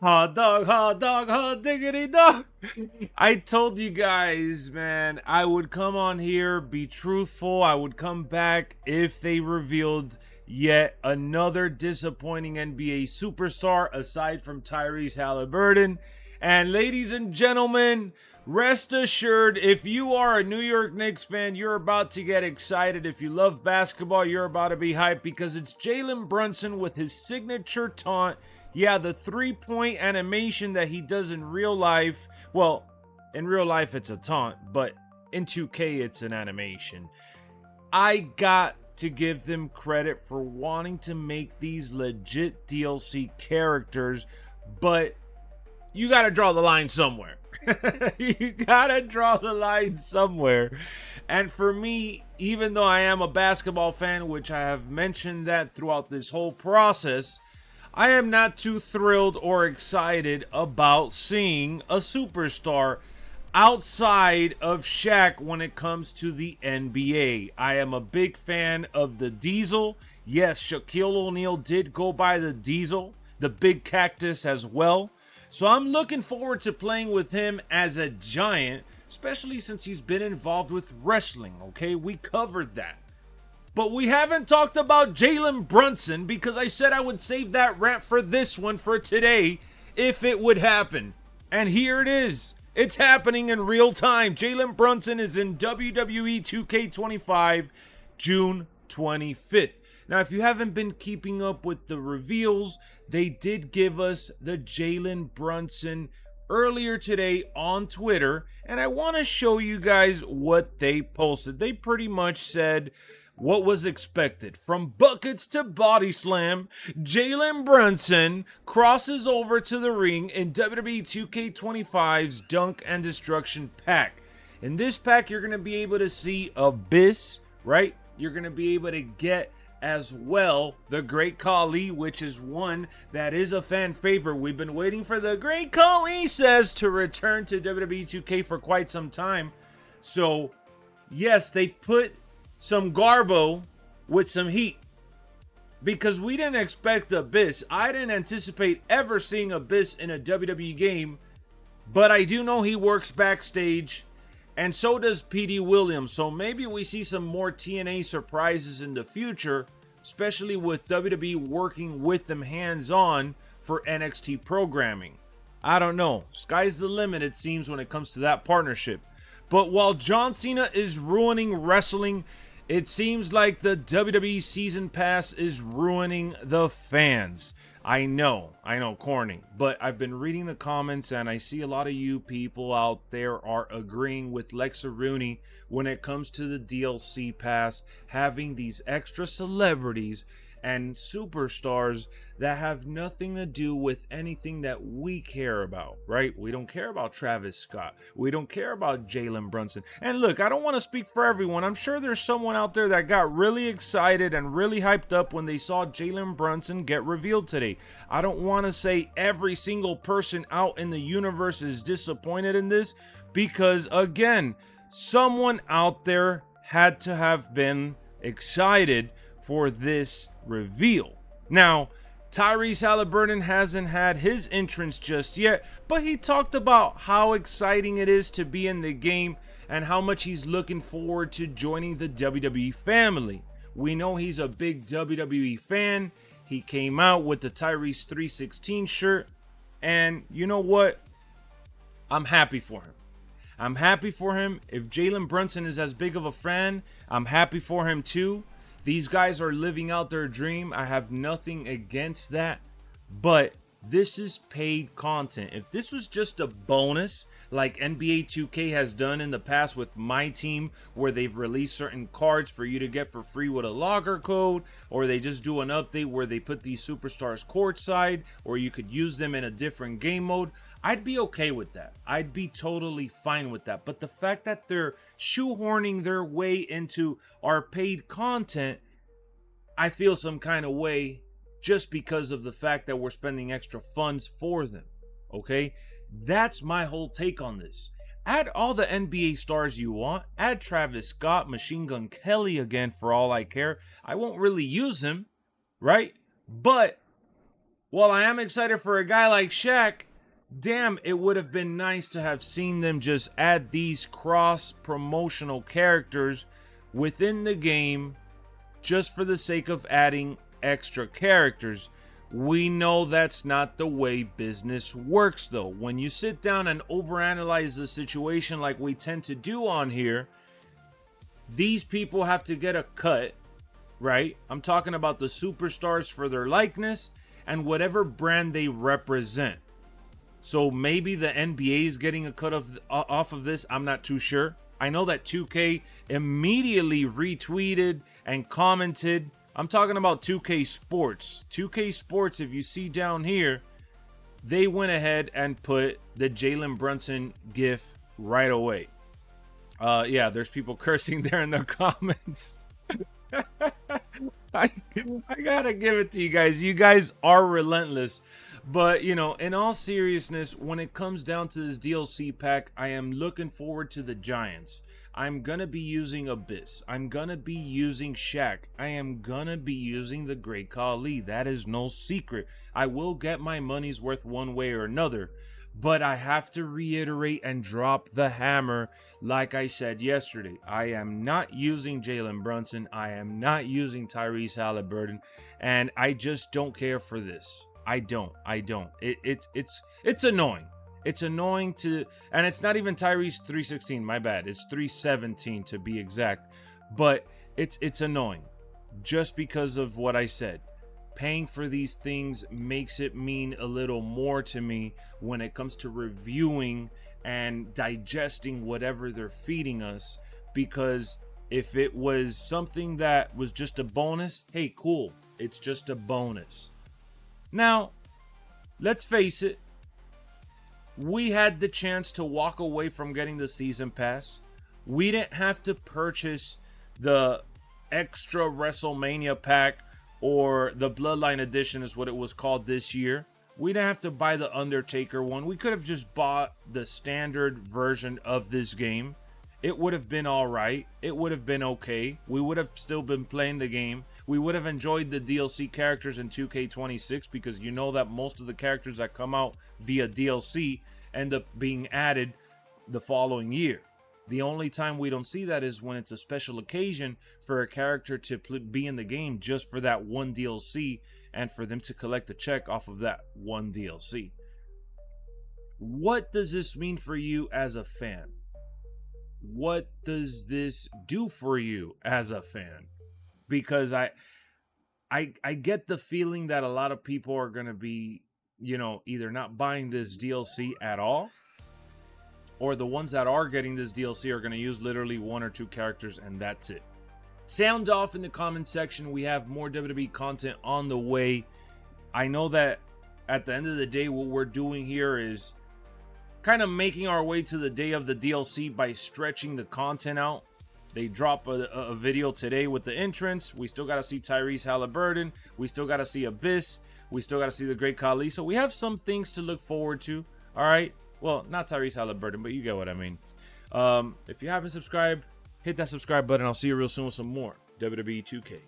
Hot dog, hot diggity dog. I told you guys, man, I would come on here, be truthful. I would come back if they revealed yet another disappointing NBA superstar aside from Tyrese Halliburton. And ladies and gentlemen, rest assured, if you are a New York Knicks fan, you're about to get excited. If you love basketball, you're about to be hyped because it's Jaylen Brunson with his signature taunt. Yeah, the 3-point animation that he does in real life. Well, in real life it's a taunt, but in 2K it's an animation. I got to give them credit for wanting to make these legit DLC characters, but you gotta draw the line somewhere. You gotta draw the line somewhere. And for me, even though I am a basketball fan, which I have mentioned that throughout this whole process, I am not too thrilled or excited about seeing a superstar outside of Shaq when it comes to the NBA. I am a big fan of the Diesel. Yes, Shaquille O'Neal did go by the Diesel, the big cactus as well. So I'm looking forward to playing with him as a giant, especially since he's been involved with wrestling, okay? We covered that. But we haven't talked about Jaylen Brunson because I said I would save that rant for this one for today if it would happen. And here it is. It's happening in real time. Jaylen Brunson is in WWE 2K25 June 25th. Now, if you haven't been keeping up with the reveals, they did give us the Jaylen Brunson earlier today on Twitter. And I want to show you guys what they posted. They pretty much said what was expected. From buckets to body slam, Jaylen Brunson crosses over to the ring in WWE 2K25's Dunk and Destruction pack. In this pack, you're going to be able to see Abyss, right? You're going to be able to get as well the Great Khali, which is one that is a fan favorite. We've been waiting for the Great Khali says to return to WWE 2K for quite some time. So, yes, they put some Garbo with some heat because we didn't expect Abyss. I didn't anticipate ever seeing Abyss in a WWE game, but I do know he works backstage, and so does PD Williams. So maybe we see some more TNA surprises in the future, especially with WWE working with them hands-on for NXT programming. I don't know. Sky's the limit, it seems, when it comes to that partnership. But while John Cena is ruining wrestling, it seems like the WWE Season Pass is ruining the fans. I know, corny, but I've been reading the comments and I see a lot of you people out there are agreeing with Lexx when it comes to the DLC Pass, having these extra celebrities and superstars that have nothing to do with anything that we care about, right? We don't care about Travis Scott. We don't care about Jaylen Brunson. And look, I don't want to speak for everyone. I'm sure there's someone out there that got really excited and really hyped up when they saw Jaylen Brunson get revealed today. I don't want to say every single person out in the universe is disappointed in this because, again, someone out there had to have been excited for this reveal. Now, Tyrese Halliburton hasn't had his entrance just yet, but he talked about how exciting it is to be in the game and how much he's looking forward to joining the WWE family. We know he's a big WWE fan. He came out with the Tyrese 316 shirt, and you know what? I'm happy for him. I'm happy for him. If Jaylen Brunson is as big of a fan, I'm happy for him too. These guys are living out their dream. I have nothing against that. But this is paid content. If this was just a bonus, like NBA 2K has done in the past with my team, where they've released certain cards for you to get for free with a logger code, or they just do an update where they put these superstars courtside, or you could use them in a different game mode, I'd be okay with that. I'd be totally fine with that. But the fact that they're shoehorning their way into our paid content, I feel some kind of way just because of the fact that we're spending extra funds for them. Okay? That's my whole take on this. Add all the NBA stars you want. Add Travis Scott, Machine Gun Kelly again for all I care. I won't really use him, right? But while I am excited for a guy like Shaq, damn, it would have been nice to have seen them just add these cross-promotional characters within the game just for the sake of adding extra characters. We know that's not the way business works, though. When you sit down and overanalyze the situation like we tend to do on here, these people have to get a cut, right? I'm talking about the superstars for their likeness and whatever brand they represent. So maybe the NBA is getting a cut off of this. I'm not too sure. I know that 2K immediately retweeted and commented. I'm talking about 2K Sports. 2K Sports, if you see down here, they went ahead and put the Jaylen Brunson GIF right away. Yeah, there's people cursing there in the comments. I gotta give it to you guys. You guys are relentless. But, you know, in all seriousness, when it comes down to this DLC pack, I am looking forward to the Giants. I'm gonna be using Abyss. I'm gonna be using Shaq. I am gonna be using the Great Khali. That is no secret. I will get my money's worth one way or another. But I have to reiterate and drop the hammer like I said yesterday. I am not using Jaylen Brunson. I am not using Tyrese Halliburton. And I just don't care for this. I don't. It's annoying. It's annoying to, and it's not even Tyrese 316, my bad. It's 317 to be exact. But it's annoying just because of what I said. Paying for these things makes it mean a little more to me when it comes to reviewing and digesting whatever they're feeding us. Because if it was something that was just a bonus, hey, cool. It's just a bonus. Now, let's face it. We had the chance to walk away from getting the Season Pass. We didn't have to purchase the extra WrestleMania pack, or the Bloodline Edition is what it was called this year. We didn't have to buy the Undertaker one. We could have just bought the standard version of this game. It would have been alright. It would have been okay. We would have still been playing the game. We would have enjoyed the DLC characters in 2K26 because you know that most of the characters that come out via DLC end up being added the following year. The only time we don't see that is when it's a special occasion for a character to be in the game just for that one DLC and for them to collect a check off of that one DLC. What does this mean for you as a fan? What does this do for you as a fan? Because I get the feeling that a lot of people are going to be, you know, either not buying this DLC at all, or the ones that are getting this DLC are going to use literally one or two characters, and that's it. Sound off in the comment section. We have more WWE content on the way. I know that at the end of the day, what we're doing here is kind of making our way to the day of the DLC by stretching the content out. They drop a video today with the entrance. We still got to see Tyrese Halliburton. We still got to see Abyss. We still got to see the Great Khali. So we have some things to look forward to. All right. Well, not Tyrese Halliburton, but you get what I mean. If you haven't subscribed, hit that subscribe button. I'll see you real soon with some more WWE 2K.